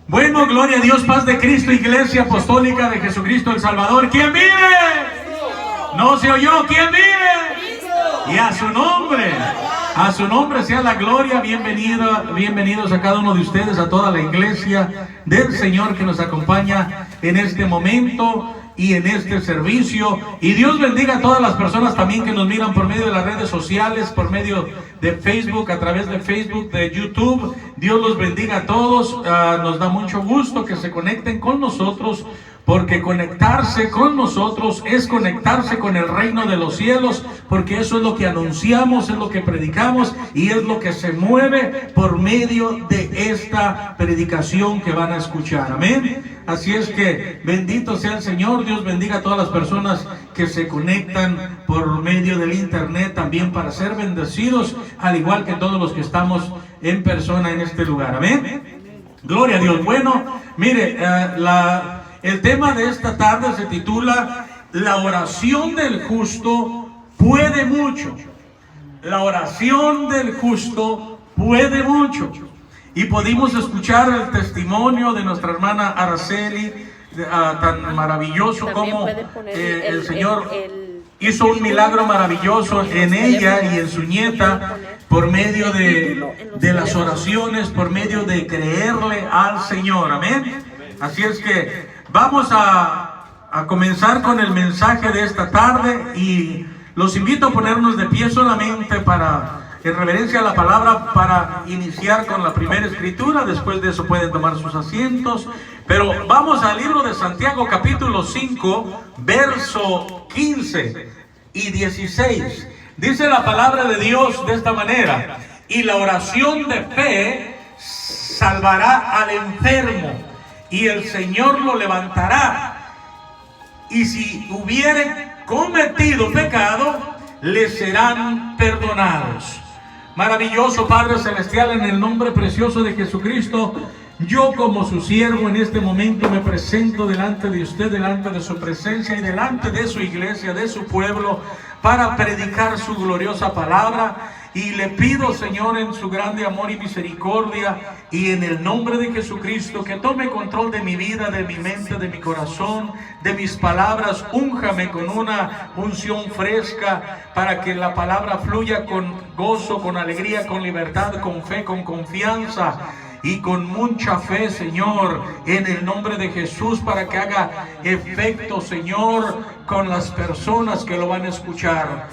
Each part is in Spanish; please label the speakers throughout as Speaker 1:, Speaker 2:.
Speaker 1: Bueno, gloria a Dios, paz de Cristo, Iglesia Apostólica de Jesucristo el Salvador. ¿Quién vive? No se oyó. ¿Quién vive? Y a su nombre sea la gloria. Bienvenidos a cada uno de ustedes, a toda la iglesia del Señor que nos acompaña en este momento y en este servicio. Y Dios bendiga a todas las personas también que nos miran por medio de las redes sociales, por medio de Facebook, a través de Facebook, de YouTube. Dios los bendiga a todos. Nos da mucho gusto que se conecten con nosotros, porque conectarse con nosotros es conectarse con el reino de los cielos, porque eso es lo que anunciamos, es lo que predicamos y es lo que se mueve por medio de esta predicación que van a escuchar. Amén. Así es que bendito sea el Señor. Dios bendiga a todas las personas que se conectan por medio del internet también para ser bendecidos, al igual que todos los que estamos en persona en este lugar. Amén. Gloria a Dios. Bueno, mire, el tema de esta tarde se titula La oración del justo puede mucho. La oración del justo puede mucho. Y pudimos escuchar el testimonio de nuestra hermana Araceli, tan maravilloso como el Señor hizo un milagro maravilloso en ella y en su nieta por medio de las oraciones, por medio de creerle al Señor. Amén. Así es que vamos a comenzar con el mensaje de esta tarde y los invito a ponernos de pie solamente en reverencia a la palabra, para iniciar con la primera escritura. Después de eso pueden tomar sus asientos, pero vamos al libro de Santiago capítulo 5 verso 15 y 16. Dice la palabra de Dios de esta manera: y la oración de fe salvará al enfermo, y el Señor lo levantará, y si hubiere cometido pecado, le serán perdonados. Maravilloso Padre Celestial, en el nombre precioso de Jesucristo, yo como su siervo en este momento me presento delante de usted, delante de su presencia y delante de su iglesia, de su pueblo, para predicar su gloriosa palabra. Y le pido, Señor, en su grande amor y misericordia, y en el nombre de Jesucristo, que tome control de mi vida, de mi mente, de mi corazón, de mis palabras. Únjame con una unción fresca, para que la palabra fluya con gozo, con alegría, con libertad, con fe, con confianza y con mucha fe, Señor, en el nombre de Jesús, para que haga efecto, Señor, con las personas que lo van a escuchar.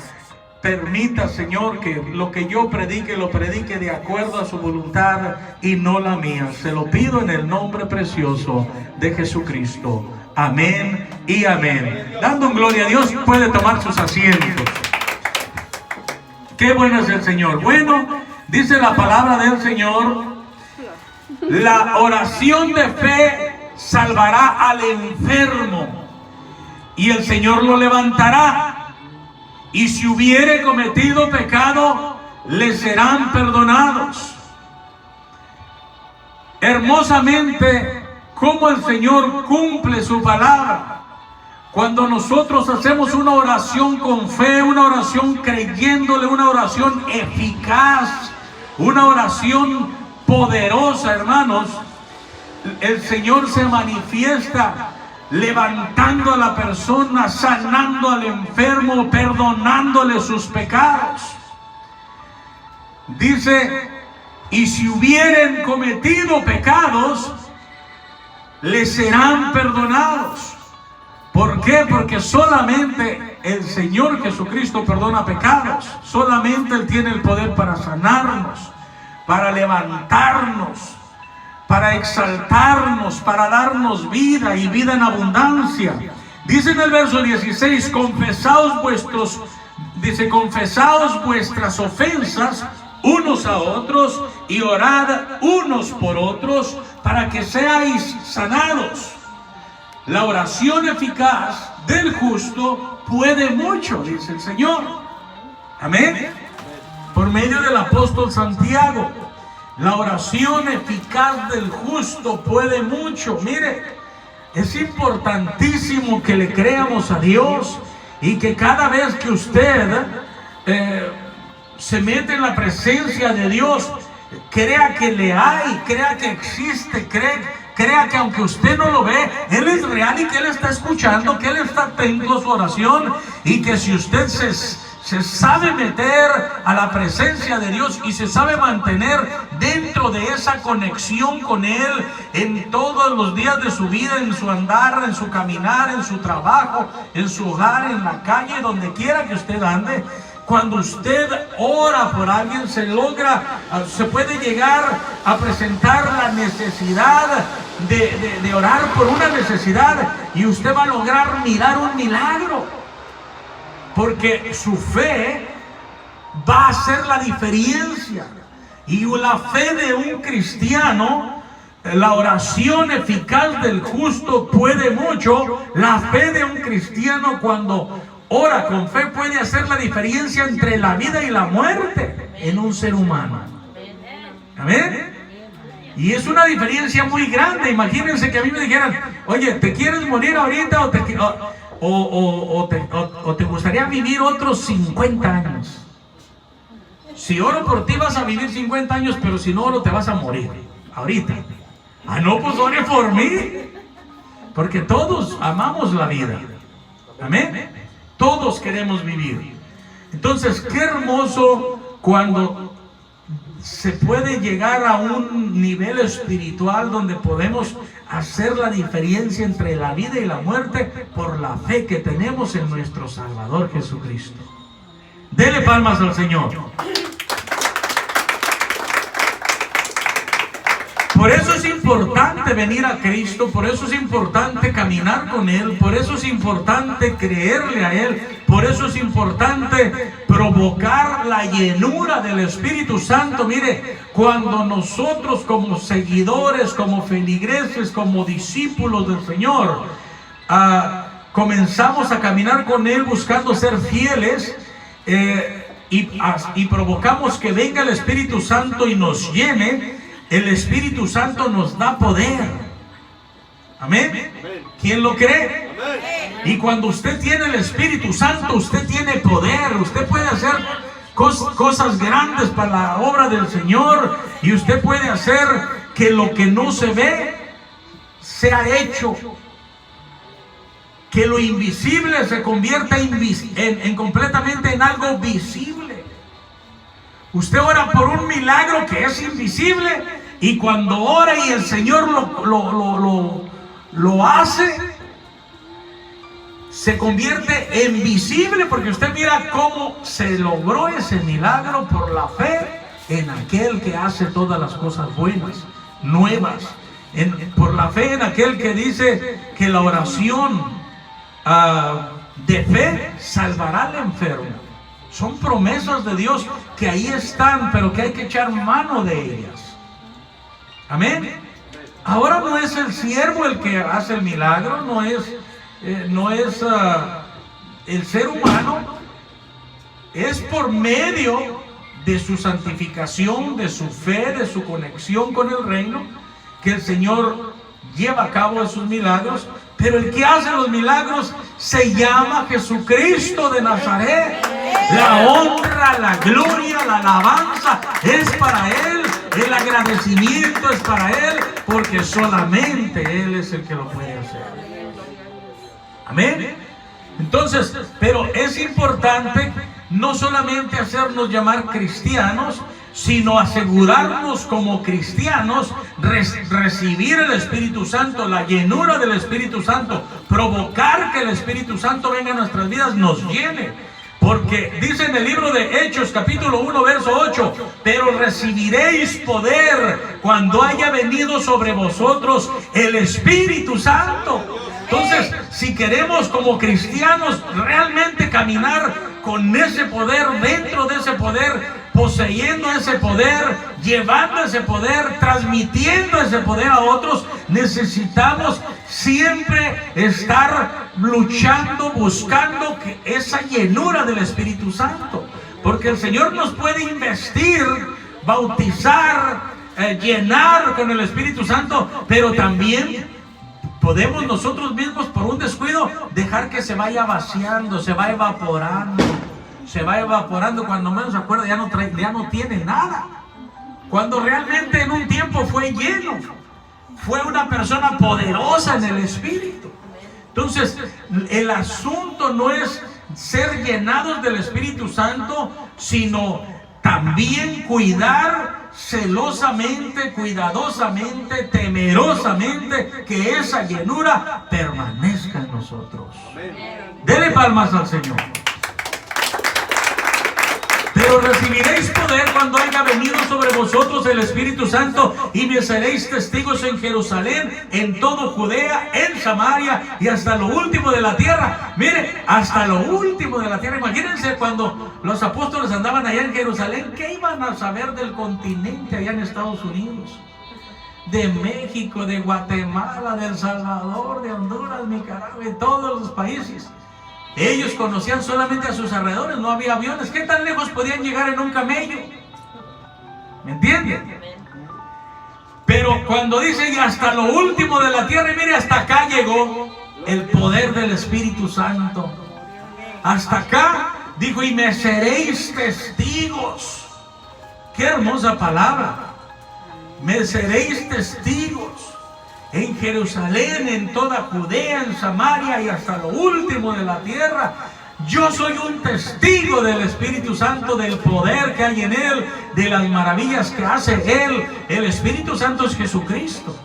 Speaker 1: Permita, Señor, que lo que yo predique, lo predique de acuerdo a su voluntad y no la mía. Se lo pido en el nombre precioso de Jesucristo. Amén y amén. Dando un gloria a Dios, puede tomar sus asientos. Qué bueno es el Señor. Bueno, dice la palabra del Señor: la oración de fe salvará al enfermo, y el Señor lo levantará. Y si hubiere cometido pecado, le serán perdonados. Hermosamente, cómo el Señor cumple su palabra. Cuando nosotros hacemos una oración con fe, una oración creyéndole, una oración eficaz, una oración poderosa, hermanos, el Señor se manifiesta levantando a la persona, sanando al enfermo, perdonándole sus pecados. Dice: y si hubieren cometido pecados, les serán perdonados. ¿Por qué? Porque solamente el Señor Jesucristo perdona pecados. Solamente Él tiene el poder para sanarnos, para levantarnos, para exaltarnos, para darnos vida y vida en abundancia. Dice en el verso 16: confesaos vuestras ofensas unos a otros y orad unos por otros para que seáis sanados. La oración eficaz del justo puede mucho, dice el Señor. Amén. Por medio del apóstol Santiago, la oración eficaz del justo puede mucho. Mire, es importantísimo que le creamos a Dios, y que cada vez que usted se mete en la presencia de Dios, crea que le hay, crea que existe, crea que aunque usted no lo ve, Él es real y que Él está escuchando, que Él está atento a su oración, y que si usted se sabe meter a la presencia de Dios y se sabe mantener dentro de esa conexión con Él en todos los días de su vida, en su andar, en su caminar, en su trabajo, en su hogar, en la calle, donde quiera que usted ande, cuando usted ora por alguien, se puede llegar a presentar la necesidad de orar por una necesidad, y usted va a lograr mirar un milagro. Porque su fe va a hacer la diferencia. Y la fe de un cristiano, la oración eficaz del justo puede mucho. La fe de un cristiano, cuando ora con fe, puede hacer la diferencia entre la vida y la muerte en un ser humano. ¿Amén? Y es una diferencia muy grande. Imagínense que a mí me dijeran: oye, ¿te quieres morir ahorita o te gustaría vivir otros 50 años? Si oro por ti vas a vivir 50 años, pero si no oro te vas a morir ahorita. Ah, no, pues ore por mí, porque todos amamos la vida. Amén. Todos queremos vivir. Entonces, qué hermoso cuando se puede llegar a un nivel espiritual donde podemos hacer la diferencia entre la vida y la muerte por la fe que tenemos en nuestro Salvador Jesucristo. Dele palmas al Señor. Por eso es importante venir a Cristo, por eso es importante caminar con Él, por eso es importante creerle a Él, por eso es importante provocar la llenura del Espíritu Santo. Mire, cuando nosotros como seguidores, como feligreses, como discípulos del Señor, comenzamos a caminar con Él buscando ser fieles, y provocamos que venga el Espíritu Santo y nos llene, el Espíritu Santo nos da poder. Amén. ¿Quién lo cree? Y cuando usted tiene el Espíritu Santo, usted tiene poder. Usted puede hacer cosas grandes para la obra del Señor, y usted puede hacer que lo que no se ve sea hecho, que lo invisible se convierta completamente en algo visible. Usted ora por un milagro que es invisible, y cuando ora y el Señor lo hace, se convierte en visible, porque usted mira cómo se logró ese milagro por la fe en aquel que hace todas las cosas buenas, nuevas, por la fe en aquel que dice que la oración de fe salvará al enfermo. Son promesas de Dios que ahí están, pero que hay que echar mano de ellas. Amén. Ahora no es el siervo el que hace el milagro, no es el ser humano. Es por medio de su santificación, de su fe, de su conexión con el reino, que el Señor lleva a cabo esos milagros. Pero el que hace los milagros se llama Jesucristo de Nazaret. La honra, la gloria, la alabanza es para Él. El agradecimiento es para Él, porque solamente Él es el que lo puede hacer. Amén. Entonces, pero es importante no solamente hacernos llamar cristianos, sino asegurarnos como cristianos, recibir el Espíritu Santo, la llenura del Espíritu Santo, provocar que el Espíritu Santo venga a nuestras vidas, nos llene. Porque dice en el libro de Hechos, capítulo 1, verso 8: pero recibiréis poder cuando haya venido sobre vosotros el Espíritu Santo. Entonces, si queremos como cristianos realmente caminar con ese poder, dentro de ese poder, poseyendo ese poder, llevando ese poder, transmitiendo ese poder a otros, necesitamos siempre estar luchando, buscando esa llenura del Espíritu Santo. Porque el Señor nos puede investir, bautizar, llenar con el Espíritu Santo, pero también podemos nosotros mismos, por un descuido, dejar que se vaya vaciando, se va evaporando. Se va evaporando, cuando menos se acuerda ya no tiene nada, cuando realmente en un tiempo fue lleno, fue una persona poderosa en el Espíritu. Entonces, el asunto no es ser llenados del Espíritu Santo, sino también cuidar celosamente, cuidadosamente, temerosamente que esa llenura permanezca en nosotros. Dele palmas al Señor. Pero recibiréis poder cuando haya venido sobre vosotros el Espíritu Santo, y me seréis testigos en Jerusalén, en todo Judea, en Samaria y hasta lo último de la tierra. Mire, hasta lo último de la tierra. Imagínense cuando los apóstoles andaban allá en Jerusalén, ¿qué iban a saber del continente allá en Estados Unidos? De México, de Guatemala, de El Salvador, de Honduras, Nicaragua, de todos los países. Ellos conocían solamente a sus alrededores, no había aviones. ¿Qué tan lejos podían llegar en un camello? ¿Me entienden? Pero cuando dice y hasta lo último de la tierra, y mire, hasta acá llegó el poder del Espíritu Santo. Hasta acá dijo, y me seréis testigos. Qué hermosa palabra. Me seréis testigos en Jerusalén, en toda Judea, en Samaria y hasta lo último de la tierra. Yo soy un testigo del Espíritu Santo, del poder que hay en Él, de las maravillas que hace Él. El Espíritu Santo es Jesucristo.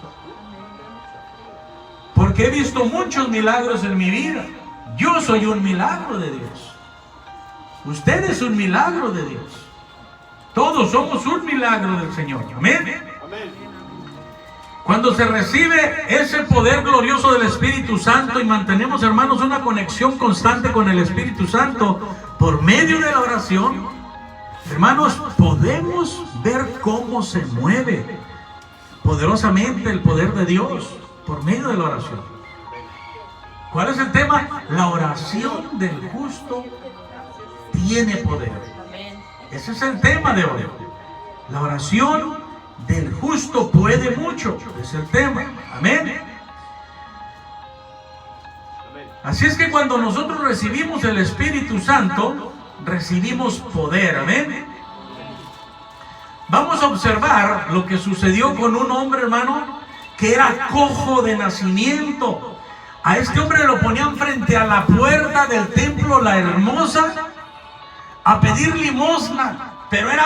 Speaker 1: Porque he visto muchos milagros en mi vida. Yo soy un milagro de Dios. Usted es un milagro de Dios. Todos somos un milagro del Señor. Amén. Cuando se recibe ese poder glorioso del Espíritu Santo y mantenemos, hermanos, una conexión constante con el Espíritu Santo por medio de la oración, hermanos, podemos ver cómo se mueve poderosamente el poder de Dios por medio de la oración. ¿Cuál es el tema? La oración del justo tiene poder. Ese es el tema de hoy. La oración del justo puede mucho, es el tema. Amén. Así es que cuando nosotros recibimos el Espíritu Santo, recibimos poder. Amén. Vamos a observar lo que sucedió con un hombre, hermano, que era cojo de nacimiento. A este hombre lo ponían frente a la puerta del templo La Hermosa a pedir limosna. Pero era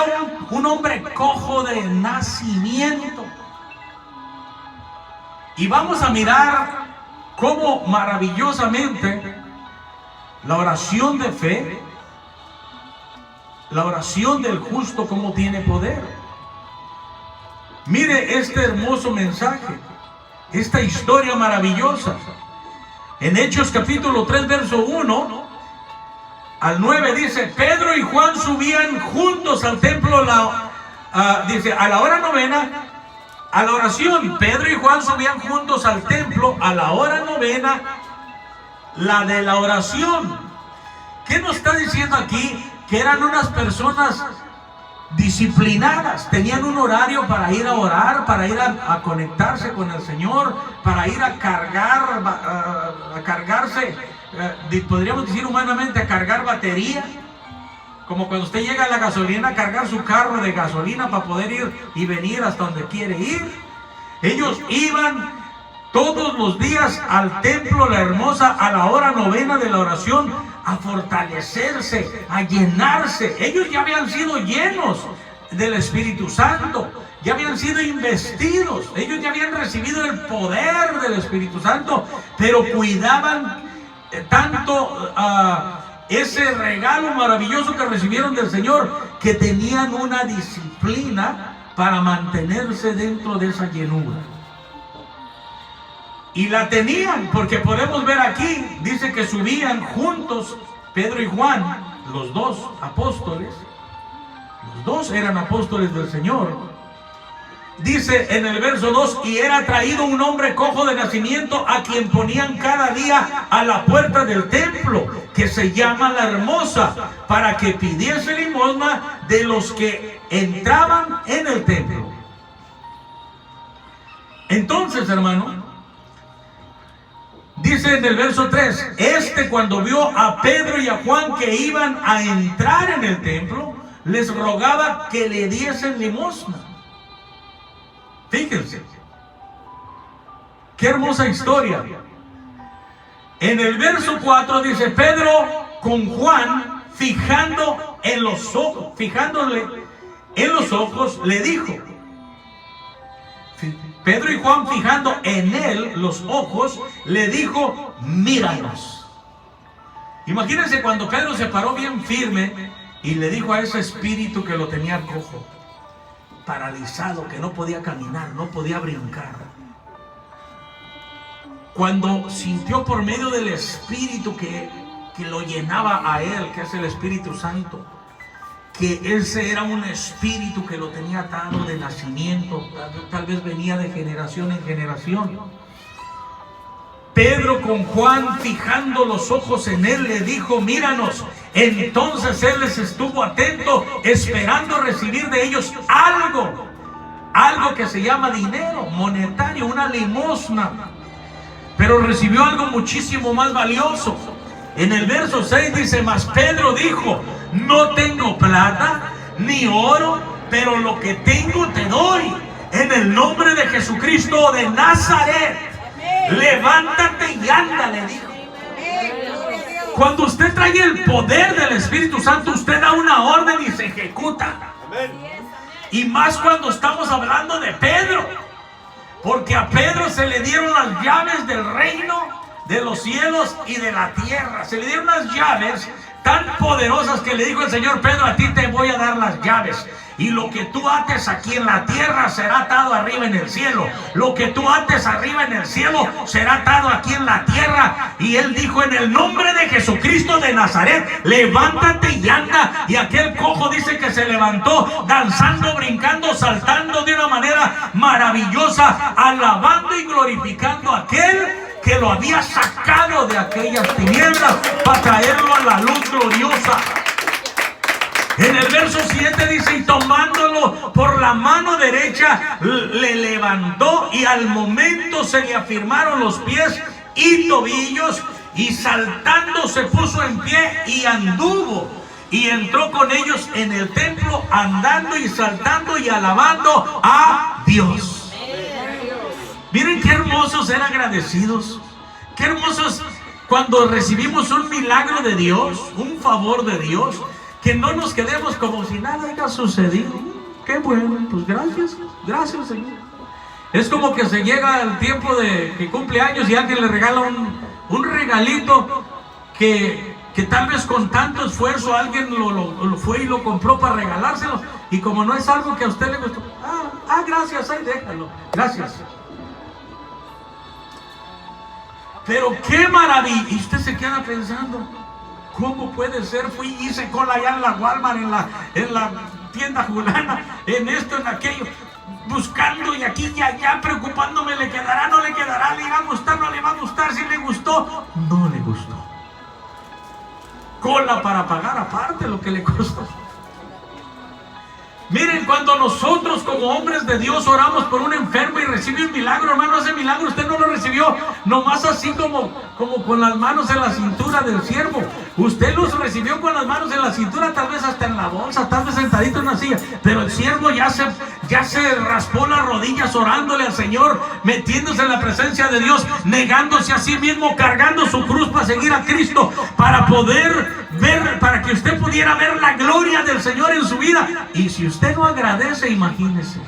Speaker 1: un hombre cojo de nacimiento. Y vamos a mirar cómo maravillosamente la oración de fe, la oración del justo, cómo tiene poder. Mire este hermoso mensaje, esta historia maravillosa. En Hechos capítulo 3, verso 1 al 9 dice, Pedro y Juan subían juntos al templo, dice, a la hora novena, a la oración. Pedro y Juan subían juntos al templo a la hora novena, la de la oración. ¿Qué nos está diciendo aquí? Que eran unas personas disciplinadas, tenían un horario para ir a orar, para ir a conectarse con el Señor, para ir a cargar, a cargarse, podríamos decir humanamente, a cargar batería, como cuando usted llega a la gasolina a cargar su carro de gasolina para poder ir y venir hasta donde quiere ir. Ellos iban todos los días al templo La Hermosa a la hora novena de la oración, a fortalecerse, a llenarse. Ellos ya habían sido llenos del Espíritu Santo, ya habían sido investidos, ellos ya habían recibido el poder del Espíritu Santo, pero cuidaban tanto ese regalo maravilloso que recibieron del Señor, que tenían una disciplina para mantenerse dentro de esa llenura. Y la tenían, porque podemos ver aquí, dice que subían juntos Pedro y Juan, los dos apóstoles. Los dos eran apóstoles del Señor. Dice en el verso 2, y era traído un hombre cojo de nacimiento, a quien ponían cada día a la puerta del templo, que se llama La Hermosa, para que pidiese limosna de los que entraban en el templo. Entonces, hermano, dice en el verso 3, cuando vio a Pedro y a Juan que iban a entrar en el templo, les rogaba que le diesen limosna. Fíjense, Qué hermosa historia. En el verso 4 dice: Pedro con Juan, fijándole en los ojos, le dijo. Pedro y Juan, fijando en él los ojos, le dijo: míranos. Imagínense cuando Pedro se paró bien firme y le dijo a ese espíritu que lo tenía cojo, paralizado, que no podía caminar, no podía brincar. Cuando sintió por medio del espíritu que lo llenaba a él, que es el Espíritu Santo, que ese era un espíritu que lo tenía atado de nacimiento, tal vez venía de generación en generación. Pedro con Juan, fijando los ojos en él, le dijo: míranos. Entonces él les estuvo atento, esperando recibir de ellos algo que se llama dinero monetario, una limosna. Pero recibió algo muchísimo más valioso. En el verso 6 dice: mas Pedro dijo: no tengo plata ni oro, pero lo que tengo te doy. En el nombre de Jesucristo de Nazaret, levántate y anda, le dijo. Cuando usted trae el poder del Espíritu Santo, usted da una orden y se ejecuta. Y más cuando estamos hablando de Pedro, porque a Pedro se le dieron las llaves del reino, de los cielos y de la tierra. Se le dieron unas llaves tan poderosas que le dijo el Señor: Pedro, a ti te voy a dar las llaves. Y lo que tú ates aquí en la tierra será atado arriba en el cielo. Lo que tú ates arriba en el cielo será atado aquí en la tierra. Y él dijo: en el nombre de Jesucristo de Nazaret, levántate y anda. Y aquel cojo dice que se levantó, danzando, brincando, saltando de una manera maravillosa, alabando y glorificando a aquel que lo había sacado de aquellas tinieblas para traerlo a la luz gloriosa. En el verso 7 dice: y tomándolo por la mano derecha, le levantó, y al momento se le afirmaron los pies y tobillos, y saltando se puso en pie y anduvo. Y entró con ellos en el templo, andando y saltando y alabando a Dios. Miren qué hermoso ser agradecidos. Qué hermosos cuando recibimos un milagro de Dios, un favor de Dios, que no nos quedemos como si nada haya sucedido. Qué bueno, pues gracias Señor. Es como que se llega el tiempo de que cumple años y alguien le regala un regalito que tal vez con tanto esfuerzo alguien lo fue y lo compró para regalárselo, y como no es algo que a usted le gustó, gracias, ahí déjalo, gracias. Pero qué maravilla. Y usted se queda pensando: ¿cómo puede ser? Fui y hice cola allá en la Walmart, en la tienda fulana, en esto, en aquello, buscando y aquí y allá, preocupándome: ¿le quedará, no le quedará? ¿Le va a gustar, no le va a gustar? ¿Si le gustó, no le gustó? Cola para pagar aparte lo que le costó. Miren, cuando nosotros como hombres de Dios oramos por un enfermo y recibe un milagro, hermano, ese milagro usted no lo recibió nomás así como con las manos en la cintura del siervo. Usted los recibió con las manos en la cintura, tal vez hasta en la bolsa, tal vez sentadito en una silla. Pero el siervo ya se raspó las rodillas orándole al Señor, metiéndose en la presencia de Dios, negándose a sí mismo, cargando su cruz para seguir a Cristo, para poder ver, para que usted pudiera ver la gloria del Señor en su vida. Y si usted no agradece, imagínese.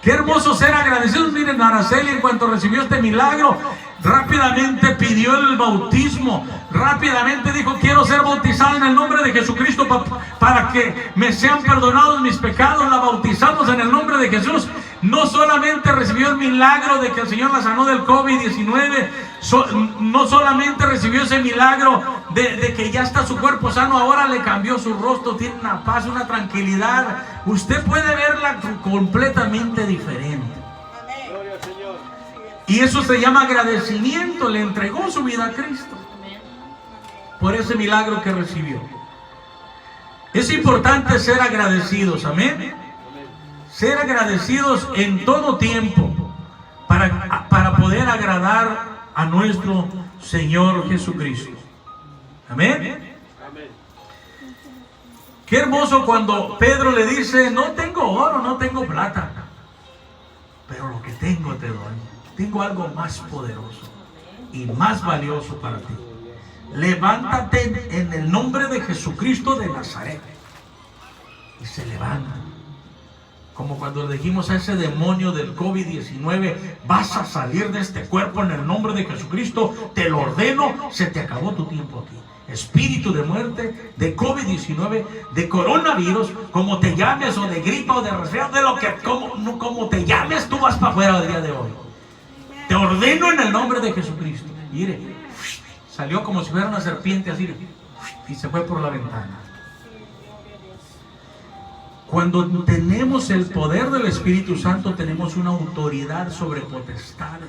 Speaker 1: Qué hermoso ser agradecidos. Miren, Araceli, en cuanto recibió este milagro, rápidamente pidió el bautismo. Rápidamente dijo: quiero ser bautizada en el nombre de Jesucristo para que me sean perdonados mis pecados. La bautizamos en el nombre de Jesús. No solamente recibió el milagro de que el Señor la sanó del COVID-19, no solamente recibió ese milagro de que ya está su cuerpo sano, ahora le cambió su rostro, tiene una paz, una tranquilidad. Usted puede verla completamente diferente. Y eso se llama agradecimiento. Le entregó su vida a Cristo por ese milagro que recibió. Es importante ser agradecidos, amén. Ser agradecidos en todo tiempo para poder agradar a nuestro Señor Jesucristo. Amén. Qué hermoso cuando Pedro le dice: no tengo oro, no tengo plata, pero lo que tengo te doy. tengo algo más poderoso y más valioso para ti. Levántate en el nombre de Jesucristo de Nazaret. Y se levanta. Como cuando le dijimos a ese demonio del COVID-19, vas a salir de este cuerpo en el nombre de Jesucristo, te lo ordeno, se te acabó tu tiempo aquí. Espíritu de muerte, de COVID-19, de coronavirus, como te llames, o de gripa, o de resfriado, de lo que, como te llames, tú vas para afuera el día de hoy. Te ordeno en el nombre de Jesucristo. Mire, salió como si fuera una serpiente así, y se fue por la ventana. Cuando tenemos el poder del Espíritu Santo, tenemos una autoridad sobre potestades.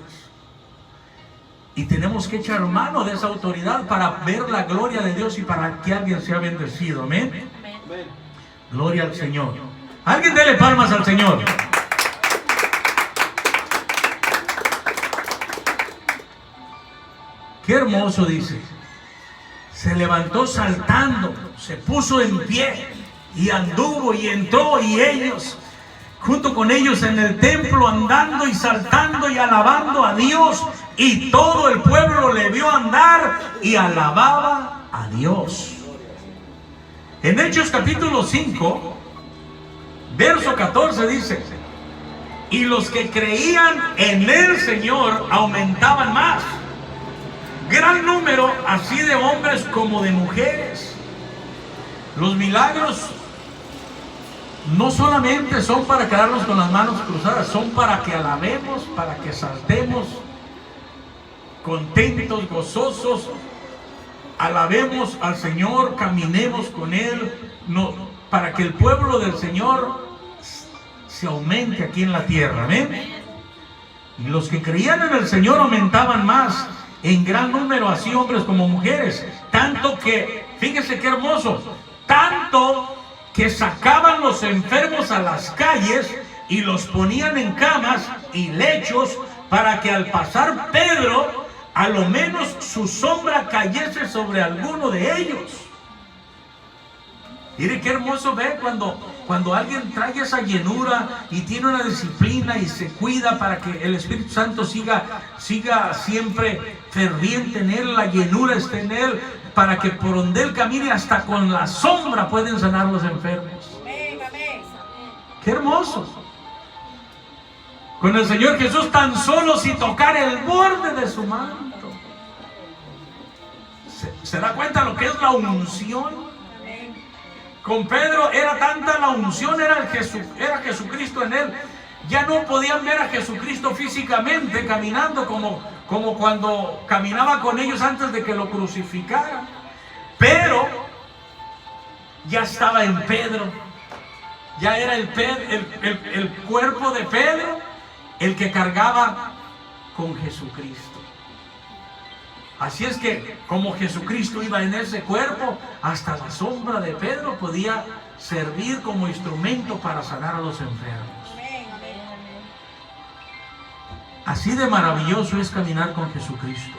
Speaker 1: Y tenemos que echar mano de esa autoridad para ver la gloria de Dios y para que alguien sea bendecido. Amén. Gloria al Señor. Alguien dele palmas al Señor. Qué hermoso, dice. Se levantó saltando, se puso en pie y anduvo y entró, y ellos, junto con ellos en el templo, andando y saltando y alabando a Dios. Y todo el pueblo le vio andar y alababa a Dios. En Hechos capítulo 5, verso 14 dice: y los que creían en el Señor aumentaban más, gran número, así de hombres como de mujeres. Los milagros no solamente son para quedarnos con las manos cruzadas, son para que alabemos, para que saltemos contentos, gozosos, alabemos al Señor, caminemos con Él, para que el pueblo del Señor se aumente aquí en la tierra. Amén. Y los que creían en el Señor aumentaban más, en gran número, así hombres como mujeres, tanto que, fíjese qué hermoso, tanto que sacaban los enfermos a las calles y los ponían en camas y lechos, para que al pasar Pedro, a lo menos su sombra cayese sobre alguno de ellos. Mire qué hermoso ver cuando alguien trae esa llenura y tiene una disciplina y se cuida para que el Espíritu Santo siga siempre ferviente en él, la llenura esté en él, para que por donde él camine, hasta con la sombra pueden sanar los enfermos. Qué hermoso. Con el Señor Jesús, tan solo si tocar el borde de su manto. ¿Se da cuenta lo que es la unción? Con Pedro era tanta la unción, era Jesucristo en él. Ya no podían ver a Jesucristo físicamente caminando como cuando caminaba con ellos antes de que lo crucificaran. Pero ya estaba en Pedro. Ya era el cuerpo de Pedro el que cargaba con Jesucristo. Así es que, como Jesucristo iba en ese cuerpo, hasta la sombra de Pedro podía servir como instrumento para sanar a los enfermos. Así de maravilloso es caminar con Jesucristo.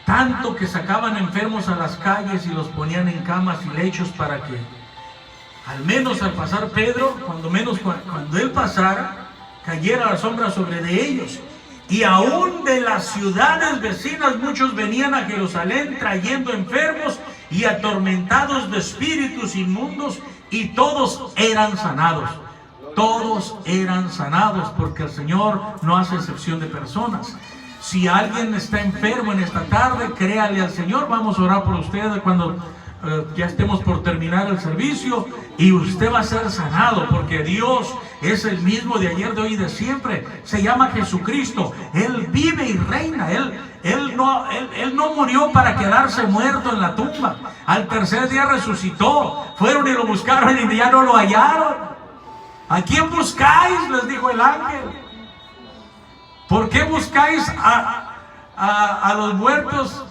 Speaker 1: Tanto que sacaban enfermos a las calles y los ponían en camas y lechos, para que al menos al pasar Pedro, cuando él pasara, cayera la sombra sobre de ellos. Y aún de las ciudades vecinas muchos venían a Jerusalén trayendo enfermos y atormentados de espíritus inmundos, y todos eran sanados. Todos eran sanados, porque el Señor no hace excepción de personas. Si alguien está enfermo en esta tarde, créale al Señor. Vamos a orar por usted cuando ya estemos por terminar el servicio, y usted va a ser sanado, porque Dios es el mismo de ayer, de hoy y de siempre. Se llama Jesucristo. Él vive y reina. Él no murió para quedarse muerto en la tumba. Al tercer día resucitó. Fueron y lo buscaron y ya no lo hallaron. ¿A quién buscáis?, les dijo el ángel. ¿Por qué buscáis a los muertos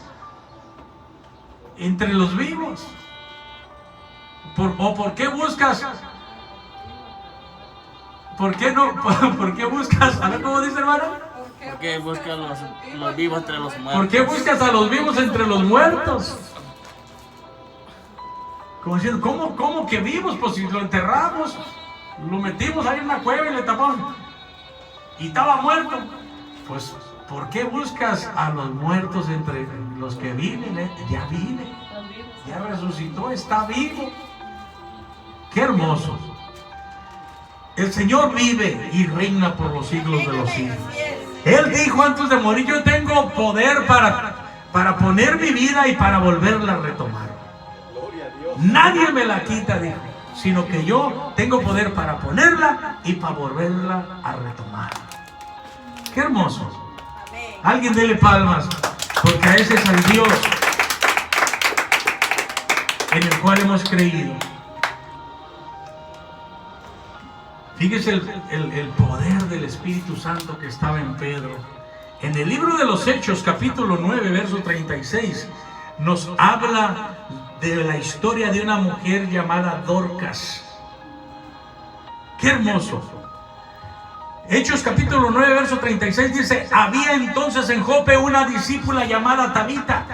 Speaker 1: entre los vivos? ¿Por qué buscas? ¿Por qué no? ¿Por qué buscas? A ver, ¿cómo dice, hermano?
Speaker 2: ¿Por qué buscas los vivos entre los muertos?
Speaker 1: ¿Por qué buscas a los vivos entre los muertos? Como diciendo, ¿cómo que vivos? Pues si lo enterramos, lo metimos ahí en una cueva y le tapamos. y estaba muerto. Pues, ¿por qué buscas a los muertos entre los que viven? Ya vive, ya resucitó, está vivo. Qué hermoso. El Señor vive y reina por los siglos de los siglos. Él dijo antes de morir: yo tengo poder para poner mi vida y para volverla a retomar. Nadie me la quita, dijo, sino que yo tengo poder para ponerla y para volverla a retomar. Qué hermoso. Alguien dele palmas, porque a ese es el Dios en el cual hemos creído. Fíjese el poder del Espíritu Santo que estaba en Pedro. En el libro de los Hechos, capítulo 9, verso 36, nos habla de la historia de una mujer llamada Dorcas. ¡Qué hermoso! Hechos capítulo 9, verso 36 dice: había entonces en Jope una discípula llamada Tabita,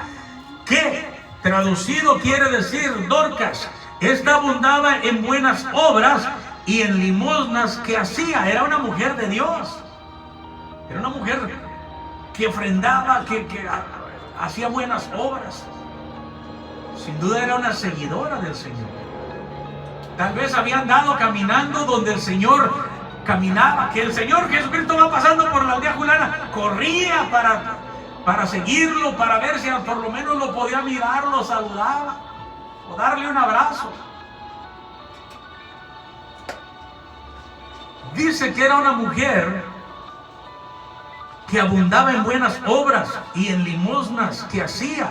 Speaker 1: que traducido quiere decir Dorcas. Esta abundaba en buenas obras y en limosnas que hacía. Era una mujer de Dios. Era una mujer que ofrendaba, que hacía buenas obras. Sin duda era una seguidora del Señor. Tal vez había andado caminando donde el Señor caminaba, que el Señor Jesucristo va pasando por la aldea fulana, corría para seguirlo, para ver si por lo menos lo podía mirar, lo saludaba o darle un abrazo. Dice que era una mujer que abundaba en buenas obras y en limosnas que hacía.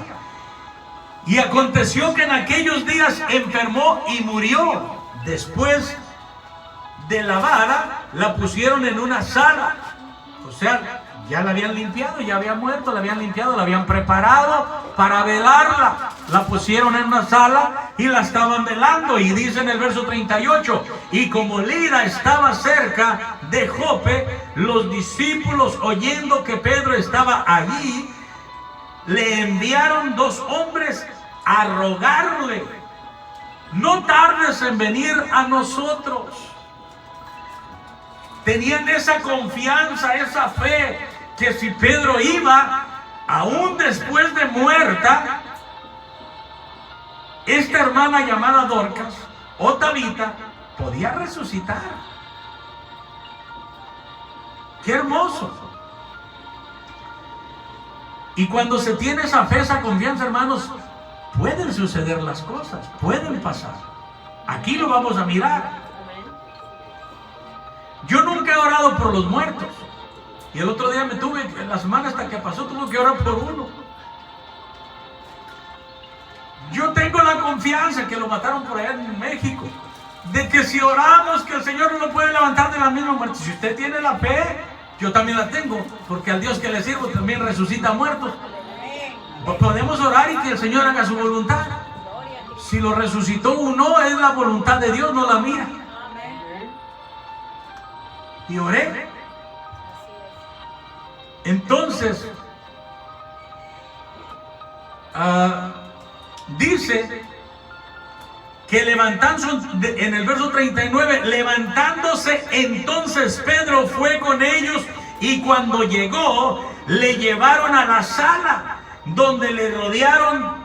Speaker 1: Y aconteció que en aquellos días enfermó y murió. Después de lavada, la pusieron en una sala. O sea, ya la habían limpiado, ya había muerto, la habían limpiado, la habían preparado para velarla. La pusieron en una sala y la estaban velando. Y dice en el verso 38: y como Lida estaba cerca de Jope, los discípulos, oyendo que Pedro estaba allí, le enviaron 2 hombres a rogarle: no tardes en venir a nosotros. Tenían esa confianza, esa fe, que si Pedro iba, aún después de muerta, esta hermana llamada Dorcas o Tabita podía resucitar. ¡Qué hermoso! Y cuando se tiene esa fe, esa confianza, hermanos, pueden suceder las cosas, pueden pasar. Aquí lo vamos a mirar. Yo nunca he orado por los muertos. Y el otro día en la semana hasta que pasó, tuve que orar por uno. Yo tengo la confianza, que lo mataron por allá en México, de que si oramos, que el Señor no lo puede levantar de la misma muerte. Si usted tiene la fe, yo también la tengo, porque al Dios que le sirvo también resucita muertos. Podemos orar y que el Señor haga su voluntad. Si lo resucitó uno, es la voluntad de Dios, no la mía. Y oré. Entonces, dice que en el verso 39, levantándose entonces Pedro fue con ellos, y cuando llegó, le llevaron a la sala, donde le rodearon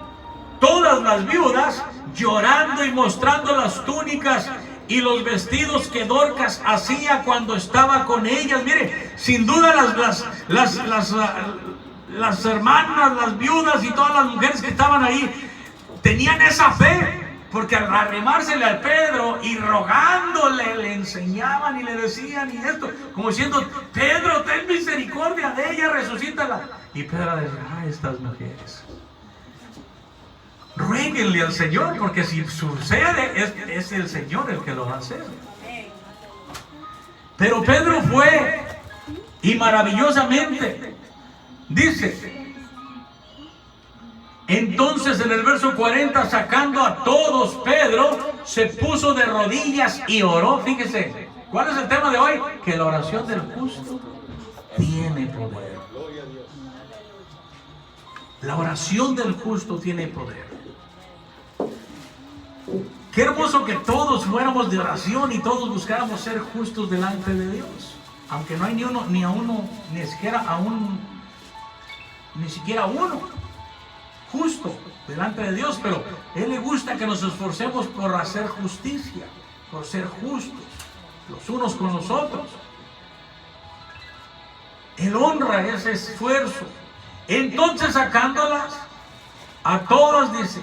Speaker 1: todas las viudas, llorando y mostrando las túnicas y los vestidos que Dorcas hacía cuando estaba con ellas. Mire, sin duda las hermanas, las viudas y todas las mujeres que estaban ahí tenían esa fe, porque al arrimársele a Pedro y rogándole, le enseñaban y le decían y esto, como diciendo: Pedro, ten misericordia de ella, resucítala. Y Pedro decía: estas mujeres, ruéguenle al Señor, porque si sucede, es el Señor el que lo va a hacer. Pero Pedro fue, y maravillosamente, dice, entonces en el verso 40, sacando a todos, Pedro se puso de rodillas y oró. Fíjese, ¿cuál es el tema de hoy? Que la oración del justo tiene poder. La oración del justo tiene poder. Qué hermoso que todos fuéramos de oración y todos buscáramos ser justos delante de Dios. aunque no hay ni siquiera uno justo delante de Dios, pero Él le gusta que nos esforcemos por hacer justicia, por ser justos los unos con los otros. Él honra ese esfuerzo. Entonces, sacándolas a todas, dice,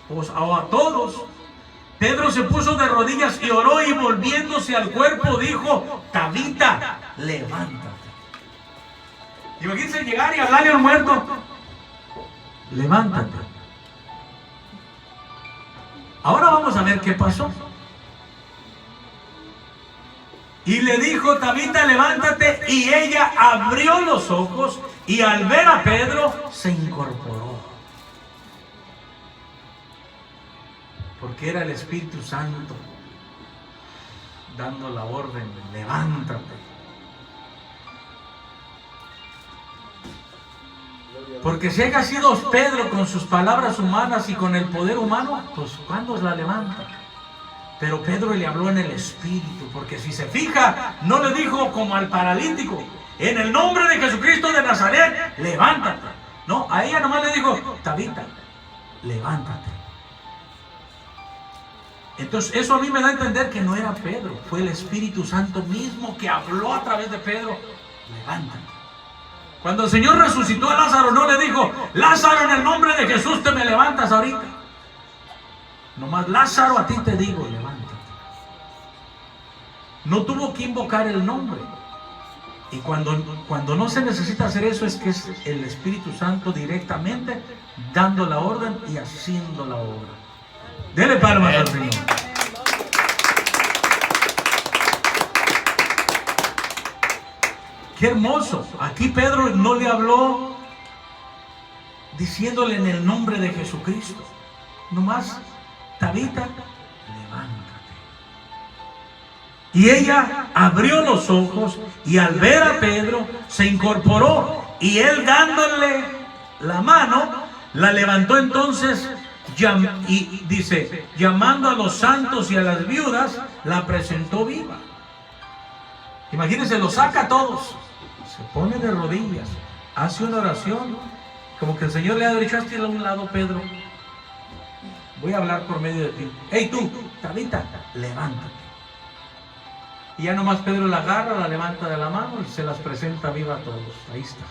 Speaker 1: o a todos, Pedro se puso de rodillas y oró, y volviéndose al cuerpo dijo: Tabita, levántate. Imagínense llegar y hablarle al muerto: levántate. Ahora vamos a ver qué pasó. Y le dijo: Tabita, levántate. Y ella abrió los ojos, y al ver a Pedro se incorporó. Porque era el Espíritu Santo dando la orden: levántate. Porque si haya sido Pedro con sus palabras humanas y con el poder humano, pues ¿cuándo la levanta? Pero Pedro le habló en el Espíritu, porque si se fija, no le dijo como al paralítico: en el nombre de Jesucristo de Nazaret, levántate. No, a ella nomás le dijo: Tabita, levántate. Entonces eso a mí me da a entender que no era Pedro, fue el Espíritu Santo mismo que habló a través de Pedro: levántate. Cuando el Señor resucitó a Lázaro, no le dijo: Lázaro, en el nombre de Jesús te me levantas ahorita. Nomás: Lázaro, a ti te digo, levántate. No tuvo que invocar el nombre. Y cuando no se necesita hacer eso, es que es el Espíritu Santo directamente dando la orden y haciendo la obra. Dele palmas al Señor. Qué hermoso. Aquí Pedro no le habló diciéndole en el nombre de Jesucristo. Nomás: Tabita, levántate. Y ella abrió los ojos, y al ver a Pedro se incorporó, y él, dándole la mano, la levantó. Entonces, y dice, llamando a los santos y a las viudas, la presentó viva. Imagínense, lo saca a todos, se pone de rodillas, hace una oración, como que el Señor le ha dicho: hazte a un lado, Pedro, voy a hablar por medio de ti. Hey tú, Tabita, levántate. Y ya nomás Pedro la agarra, la levanta de la mano y se las presenta viva a todos. Ahí está.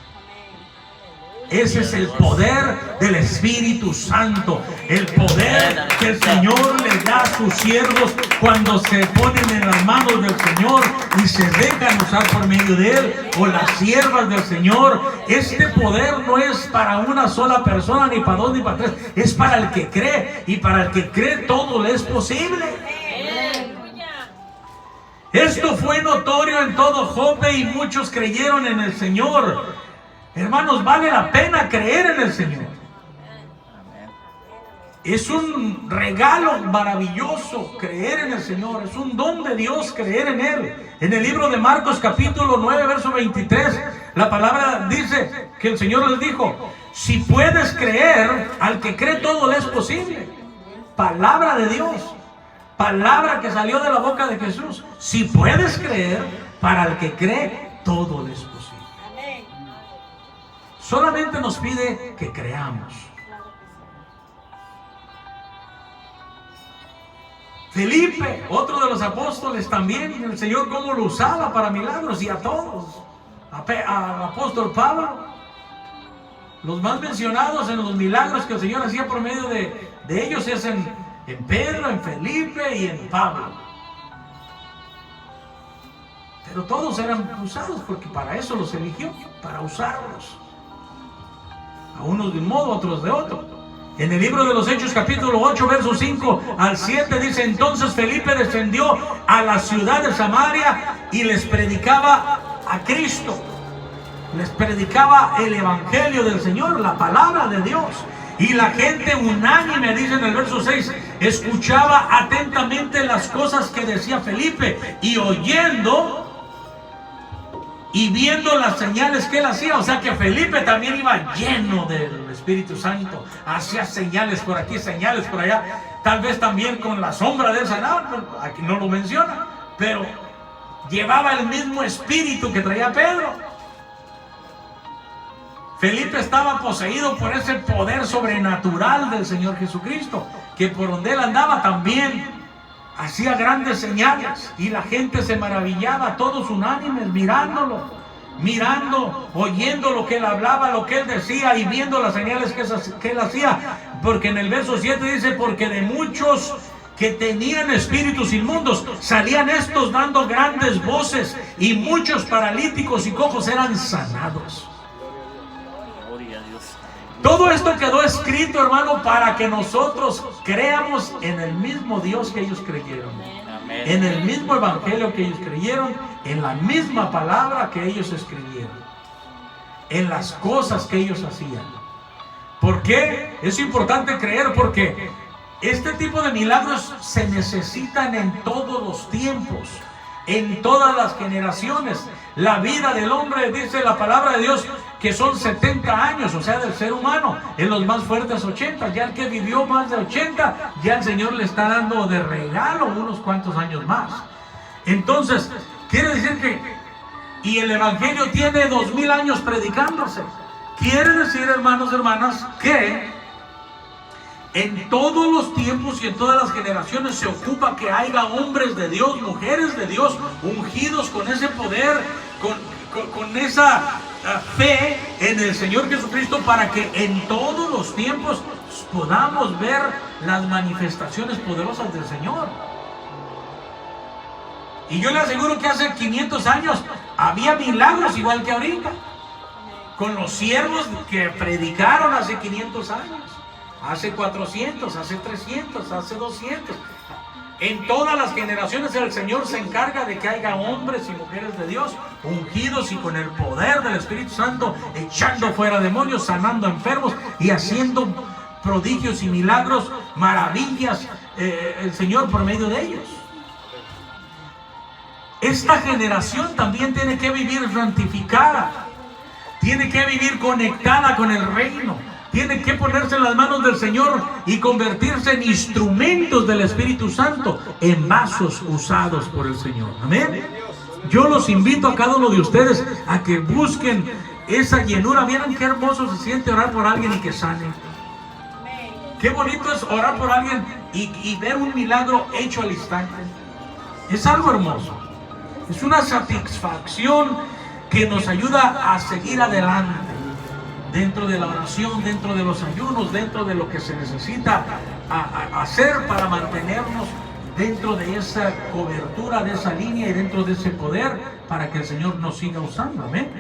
Speaker 1: Ese es el poder del Espíritu Santo, el poder que el Señor le da a sus siervos cuando se ponen en las manos del Señor y se dejan usar por medio de Él, o las siervas del Señor. Este poder no es para una sola persona, ni para dos, ni para tres, es para el que cree, y para el que cree todo le es posible. Esto fue notorio en todo Jope, y muchos creyeron en el Señor. Hermanos, vale la pena creer en el Señor. Es un regalo maravilloso creer en el Señor. Es un don de Dios creer en Él. En el libro de Marcos capítulo 9 verso 23, la palabra dice que el Señor les dijo: si puedes creer, al que cree todo le es posible. Palabra de Dios, palabra que salió de la boca de Jesús. Si puedes creer, para el que cree todo le es posible. Solamente nos pide que creamos. Felipe, otro de los apóstoles, también el Señor cómo lo usaba para milagros, y a todos. Al apóstol Pablo, los más mencionados en los milagros que el Señor hacía por medio de ellos es en Pedro, en Felipe y en Pablo. Pero todos eran usados porque para eso los eligió, para usarlos. A unos de un modo, a otros de otro. En el libro de los Hechos capítulo 8 versos 5 al 7 dice: entonces Felipe descendió a la ciudad de Samaria y les predicaba a Cristo. Les predicaba el evangelio del Señor, la palabra de Dios. Y la gente unánime, dice en el verso 6, escuchaba atentamente las cosas que decía Felipe, y oyendo y viendo las señales que él hacía. O sea que Felipe también iba lleno del Espíritu Santo, hacía señales por aquí, señales por allá, tal vez también con la sombra de esa nave, aquí no lo menciona, pero llevaba el mismo espíritu que traía Pedro. Felipe estaba poseído por ese poder sobrenatural del Señor Jesucristo, que por donde él andaba también hacía grandes señales y la gente se maravillaba, todos unánimes, mirándolo, oyendo lo que él hablaba, lo que él decía y viendo las señales que él hacía. Porque en el verso 7 dice: porque de muchos que tenían espíritus inmundos salían estos dando grandes voces, y muchos paralíticos y cojos eran sanados. Todo esto quedó escrito, hermano, para que nosotros creamos en el mismo Dios que ellos creyeron, en el mismo evangelio que ellos creyeron, en la misma palabra que ellos escribieron, en las cosas que ellos hacían. ¿Por qué? Es importante creer, porque este tipo de milagros se necesitan en todos los tiempos, en todas las generaciones. La vida del hombre, dice la palabra de Dios, que son 70 años, o sea, del ser humano, en los más fuertes 80. Ya el que vivió más de 80, ya el Señor le está dando de regalo unos cuantos años más. Entonces, quiere decir que, y el evangelio tiene 2000 años predicándose. Quiere decir, hermanos, hermanas, que en todos los tiempos y en todas las generaciones se ocupa que haya hombres de Dios, mujeres de Dios, ungidos con ese poder, con esa fe en el Señor Jesucristo, para que en todos los tiempos podamos ver las manifestaciones poderosas del Señor. Y yo le aseguro que hace 500 años había milagros igual que ahorita, con los siervos que predicaron hace 500 años, hace 400, hace 300, hace 200. En todas las generaciones el Señor se encarga de que haya hombres y mujeres de Dios ungidos y con el poder del Espíritu Santo, echando fuera demonios, sanando enfermos y haciendo prodigios y milagros, maravillas, el Señor por medio de ellos. Esta generación también tiene que vivir santificada, tiene que vivir conectada con el reino, tiene que ponerse en las manos del Señor y convertirse en instrumentos del Espíritu Santo, en vasos usados por el Señor. Amén. Yo los invito a cada uno de ustedes a que busquen esa llenura. Miren qué hermoso se siente orar por alguien y que sane. Qué bonito es orar por alguien y ver un milagro hecho al instante. Es algo hermoso. Es una satisfacción que nos ayuda a seguir adelante dentro de la oración, dentro de los ayunos, dentro de lo que se necesita hacer para mantenernos dentro de esa cobertura, de esa línea y dentro de ese poder, para que el Señor nos siga usando. Amén.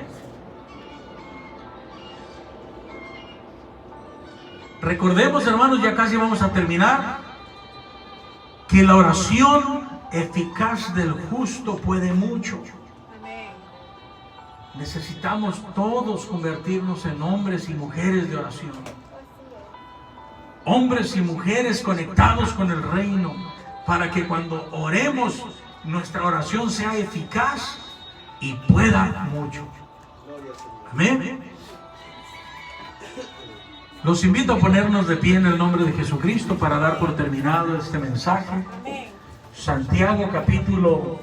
Speaker 1: Recordemos, hermanos, ya casi vamos a terminar, que la oración eficaz del justo puede mucho. Necesitamos todos convertirnos en hombres y mujeres de oración. Hombres y mujeres conectados con el reino, para que cuando oremos nuestra oración sea eficaz y pueda mucho. Amén. Los invito a ponernos de pie en el nombre de Jesucristo para dar por terminado este mensaje. Santiago capítulo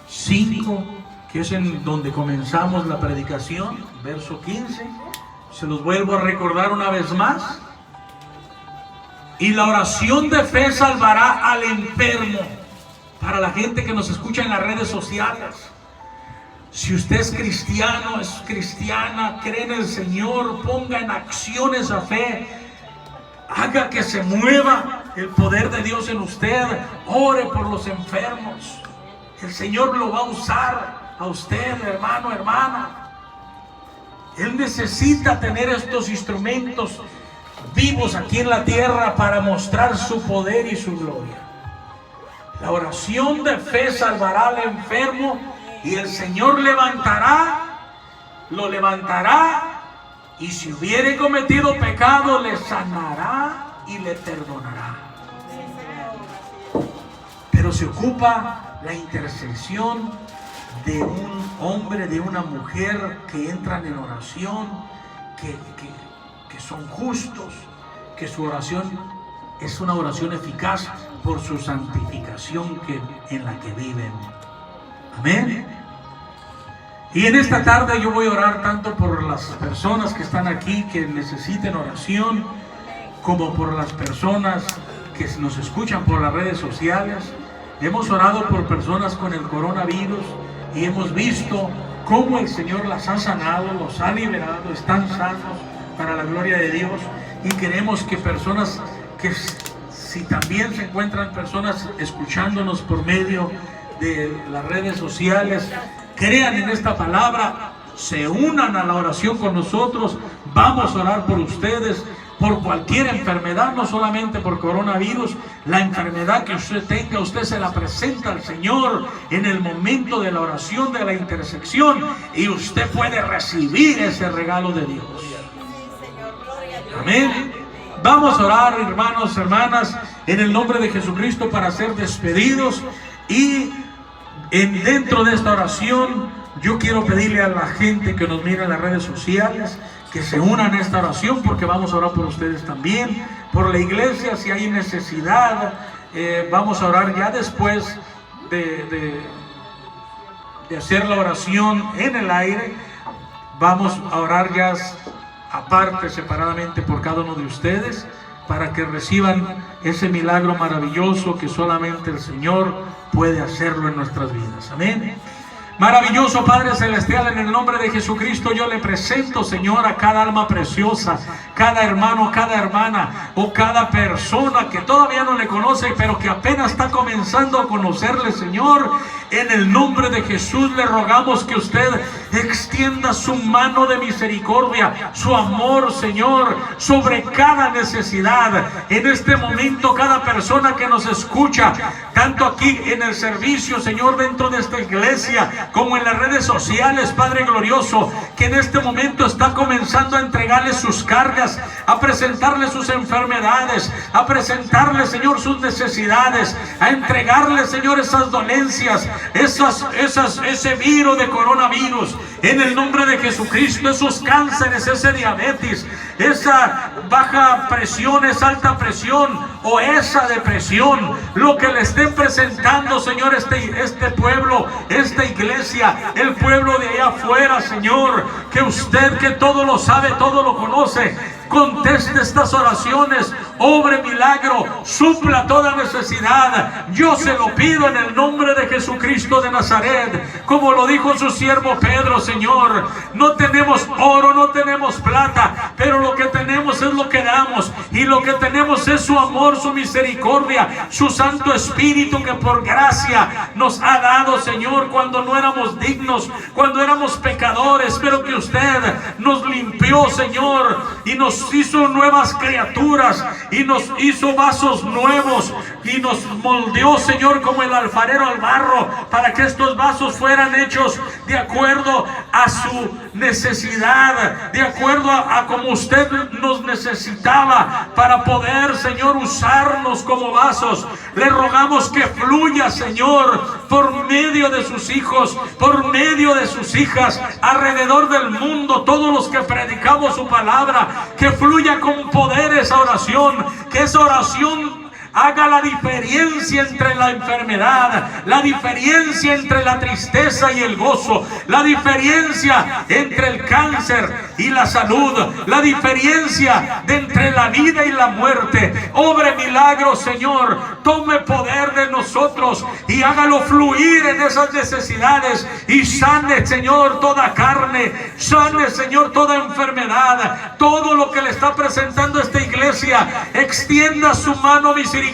Speaker 1: 5, que es en donde comenzamos la predicación, verso 15. Se los vuelvo a recordar una vez más. Y la oración de fe salvará al enfermo. Para la gente que nos escucha en las redes sociales, si usted es cristiano, es cristiana, cree en el Señor, ponga en acción esa fe, haga que se mueva el poder de Dios en usted, ore por los enfermos. El Señor lo va a usar a usted, hermano, hermana. Él necesita tener estos instrumentos vivos aquí en la tierra para mostrar su poder y su gloria. La oración de fe salvará al enfermo, y el Señor lo levantará, y si hubiere cometido pecado, le sanará y le perdonará. Pero se ocupa la intercesión de un hombre, de una mujer que entran en oración, que son justos, que su oración es una oración eficaz por su santificación en la que viven. Amén. Y en esta tarde yo voy a orar tanto por las personas que están aquí, que necesiten oración, como por las personas que nos escuchan por las redes sociales. Hemos orado por personas con el coronavirus y hemos visto cómo el Señor las ha sanado, los ha liberado, están sanos para la gloria de Dios. Y queremos que personas que, si también se encuentran personas escuchándonos por medio de las redes sociales, crean en esta palabra, se unan a la oración con nosotros. Vamos a orar por ustedes, por cualquier enfermedad, no solamente por coronavirus. La enfermedad que usted tenga, usted se la presenta al Señor en el momento de la oración, de la intersección, y usted puede recibir ese regalo de Dios. Amén. Vamos a orar, hermanos, hermanas, en el nombre de Jesucristo para ser despedidos. Y dentro de esta oración yo quiero pedirle a la gente que nos mira en las redes sociales que se unan a esta oración, porque vamos a orar por ustedes también, por la iglesia. Si hay necesidad, vamos a orar ya después de hacer la oración en el aire. Vamos a orar ya aparte, separadamente, por cada uno de ustedes, para que reciban ese milagro maravilloso que solamente el Señor puede hacerlo en nuestras vidas. Amén. Maravilloso Padre Celestial, en el nombre de Jesucristo yo le presento, Señor, a cada alma preciosa, cada hermano, cada hermana o cada persona que todavía no le conoce, pero que apenas está comenzando a conocerle, Señor. En el nombre de Jesús le rogamos que usted extienda su mano de misericordia, su amor, Señor, sobre cada necesidad. En este momento, cada persona que nos escucha, tanto aquí en el servicio, Señor, dentro de esta iglesia, como en las redes sociales, Padre glorioso, que en este momento está comenzando a entregarle sus cargas, a presentarle sus enfermedades, a presentarle, Señor, sus necesidades, a entregarle, Señor, esas dolencias, ese virus de coronavirus, en el nombre de Jesucristo, esos cánceres, ese diabetes, esa baja presión, esa alta presión o esa depresión, lo que le estén presentando, Señor, este pueblo, esta iglesia, el pueblo de allá afuera, Señor, que usted, que todo lo sabe, todo lo conoce, conteste estas oraciones, obre milagro, supla toda necesidad. Yo se lo pido en el nombre de Jesucristo de Nazaret, como lo dijo su siervo Pedro, Señor. No tenemos oro, no tenemos plata, pero lo que tenemos es lo que damos, y lo que tenemos es su amor, su misericordia, su Santo Espíritu, que por gracia nos ha dado, Señor, cuando no éramos dignos, cuando éramos pecadores, pero que usted nos limpió, Señor, y nos hizo nuevas criaturas, y nos hizo vasos nuevos, y nos moldeó, Señor, como el alfarero al barro, para que estos vasos fueran hechos de acuerdo a su necesidad, de acuerdo a como usted nos necesitaba, para poder, Señor, usarnos como vasos. Le rogamos que fluya, Señor, por medio de sus hijos, por medio de sus hijas, alrededor del mundo, todos los que predicamos su palabra, que fluya con poder esa oración, que esa oración haga la diferencia entre la enfermedad, la diferencia entre la tristeza y el gozo, la diferencia entre el cáncer y la salud, la diferencia entre la vida y la muerte. Obre milagros, Señor, tome poder de nosotros y hágalo fluir en esas necesidades, y sane, Señor, toda carne, sane, Señor, toda enfermedad, todo lo que le está presentando esta iglesia. Extienda su mano misericordiosa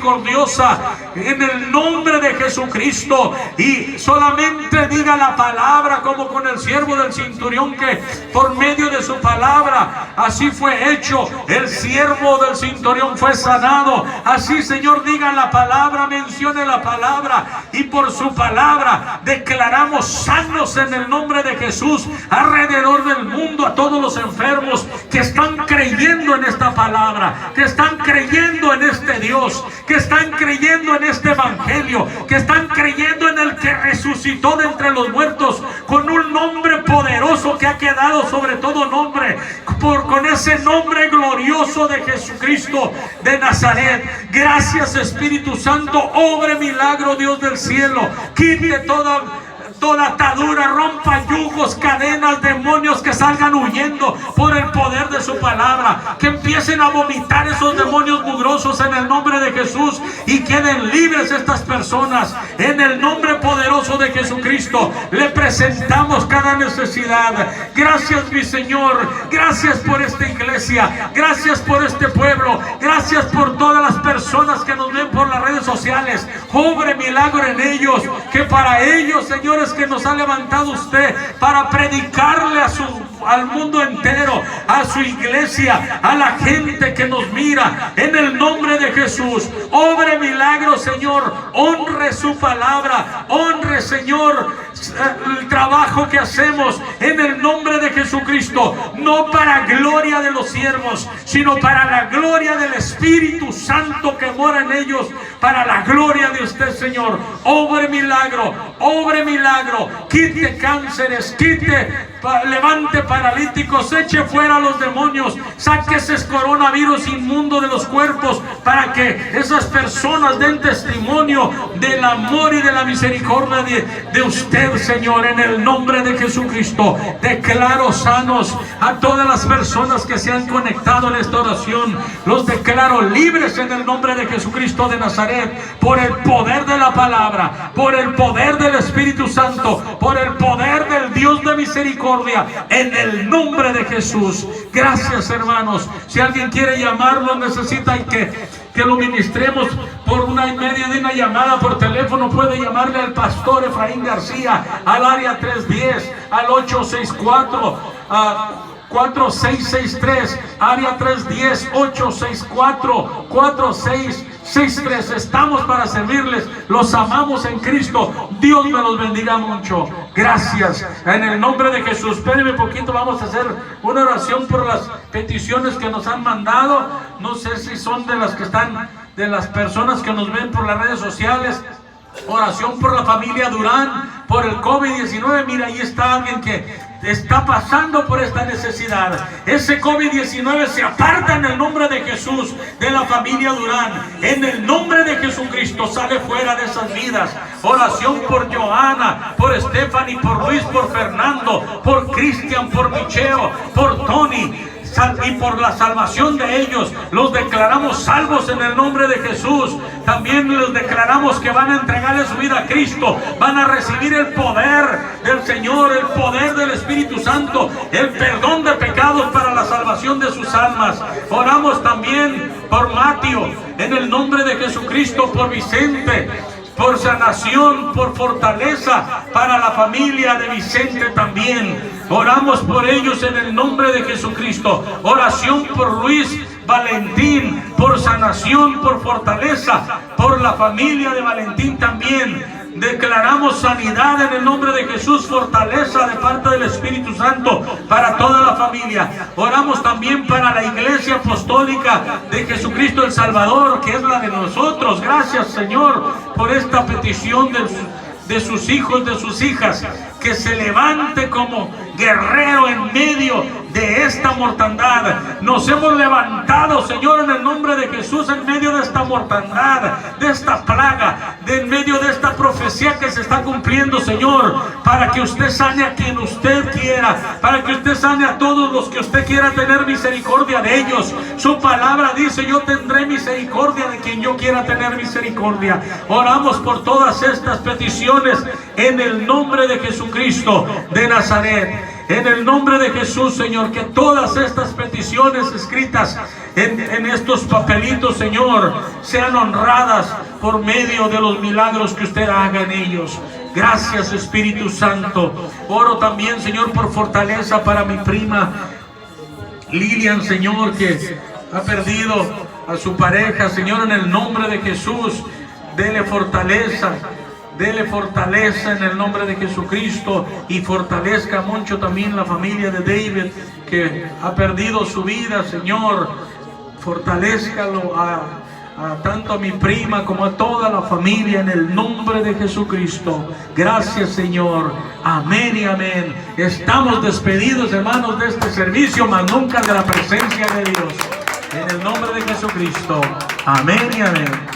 Speaker 1: en el nombre de Jesucristo, y solamente diga la palabra, como con el siervo del centurión, que por medio de su palabra así fue hecho. El siervo del centurión fue sanado. Así, Señor, diga la palabra, mencione la palabra, y por su palabra declaramos sanos en el nombre de Jesús alrededor del mundo, a todos los enfermos que están creyendo en esta palabra, que están creyendo en este Dios, que están creyendo en este evangelio, que están creyendo en el que resucitó de entre los muertos, con un nombre poderoso que ha quedado sobre todo nombre, con ese nombre glorioso de Jesucristo de Nazaret. Gracias, Espíritu Santo. Obre milagro, Dios del cielo. Quite toda atadura, rompa yugos, cadenas, demonios que salgan huyendo por el poder de su palabra, que empiecen a vomitar esos demonios mugrosos en el nombre de Jesús y queden libres estas personas en el nombre poderoso de Jesucristo. Le presentamos cada necesidad. Gracias, mi Señor, gracias por esta iglesia, gracias por este pueblo, gracias por todas las personas que nos ven por las redes sociales. Obre milagro en ellos, que para ellos, señores, que nos ha levantado usted para predicarle al mundo entero, a su iglesia, a la gente que nos mira, en el nombre de Jesús. Obre milagro, Señor, honre su palabra, honre, Señor, el trabajo que hacemos en el nombre de Jesucristo, no para gloria de los siervos, sino para la gloria del Espíritu Santo que mora en ellos, para la gloria de usted, Señor. Obre milagro, quite cánceres, levante paralíticos, eche fuera los demonios, saque ese coronavirus inmundo de los cuerpos, para que esas personas den testimonio del amor y de la misericordia de usted, Señor, en el nombre de Jesucristo. Declaro sanos a todas las personas que se han conectado en esta oración, los declaro libres en el nombre de Jesucristo de Nazaret, por el poder de la palabra, por el poder del Espíritu Santo, por el poder del Dios de misericordia, en el nombre de Jesús. Gracias, hermanos. Si alguien quiere llamarlo, necesita que lo ministremos por medio de una llamada por teléfono, puede llamarle al pastor Efraín García al área 310, al 864-4663, área 310-864-4663. Estamos para servirles, los amamos en Cristo. Dios me los bendiga mucho. Gracias, en el nombre de Jesús. Espérenme un poquito, vamos a hacer una oración por las peticiones que nos han mandado. No sé si son de las que están, de las personas que nos ven por las redes sociales. Oración por la familia Durán, por el COVID-19. Mira, ahí está alguien que está pasando por esta necesidad. Ese COVID-19 se aparta en el nombre de Jesús de la familia Durán. En el nombre de Jesucristo sale fuera de esas vidas. Oración por Johanna, por Stephanie, por Luis, por Fernando, por Cristian, por Micheo, por Tony, y por la salvación de ellos. Los declaramos salvos en el nombre de Jesús. También les declaramos que van a entregarle su vida a Cristo, van a recibir el poder del Señor, el poder del Espíritu Santo, el perdón de pecados para la salvación de sus almas. Oramos también por Mateo, en el nombre de Jesucristo, por Vicente, por sanación, por fortaleza para la familia de Vicente también. Oramos por ellos en el nombre de Jesucristo. Oración por Luis Valentín, por sanación, por fortaleza, por la familia de Valentín también. Declaramos sanidad en el nombre de Jesús, fortaleza de parte del Espíritu Santo para toda la familia. Oramos también para la Iglesia Apostólica de Jesucristo el Salvador, que es la de nosotros. Gracias, Señor, por esta petición de sus hijos, de sus hijas, que se levante como guerrero en medio de esta mortandad. Nos hemos levantado, Señor, en el nombre de Jesús, en medio de esta mortandad, de esta plaga, en medio de esta profecía que se está cumpliendo, Señor, para que usted sane a quien usted quiera, para que usted sane a todos los que usted quiera tener misericordia de ellos. Su palabra dice: yo tendré misericordia de quien yo quiera tener misericordia. Oramos por todas estas peticiones en el nombre de Jesucristo de Nazaret. En el nombre de Jesús, Señor, que todas estas peticiones escritas en estos papelitos, Señor, sean honradas por medio de los milagros que usted haga en ellos. Gracias, Espíritu Santo. Oro también, Señor, por fortaleza para mi prima Lilian, Señor, que ha perdido a su pareja. Señor, en el nombre de Jesús, dele fortaleza. Dele fortaleza en el nombre de Jesucristo, y fortalezca mucho también la familia de David, que ha perdido su vida. Señor, fortalézcalo tanto a mi prima como a toda la familia en el nombre de Jesucristo. Gracias, Señor. Amén y amén. Estamos despedidos, hermanos, de este servicio, mas nunca de la presencia de Dios. En el nombre de Jesucristo. Amén y amén.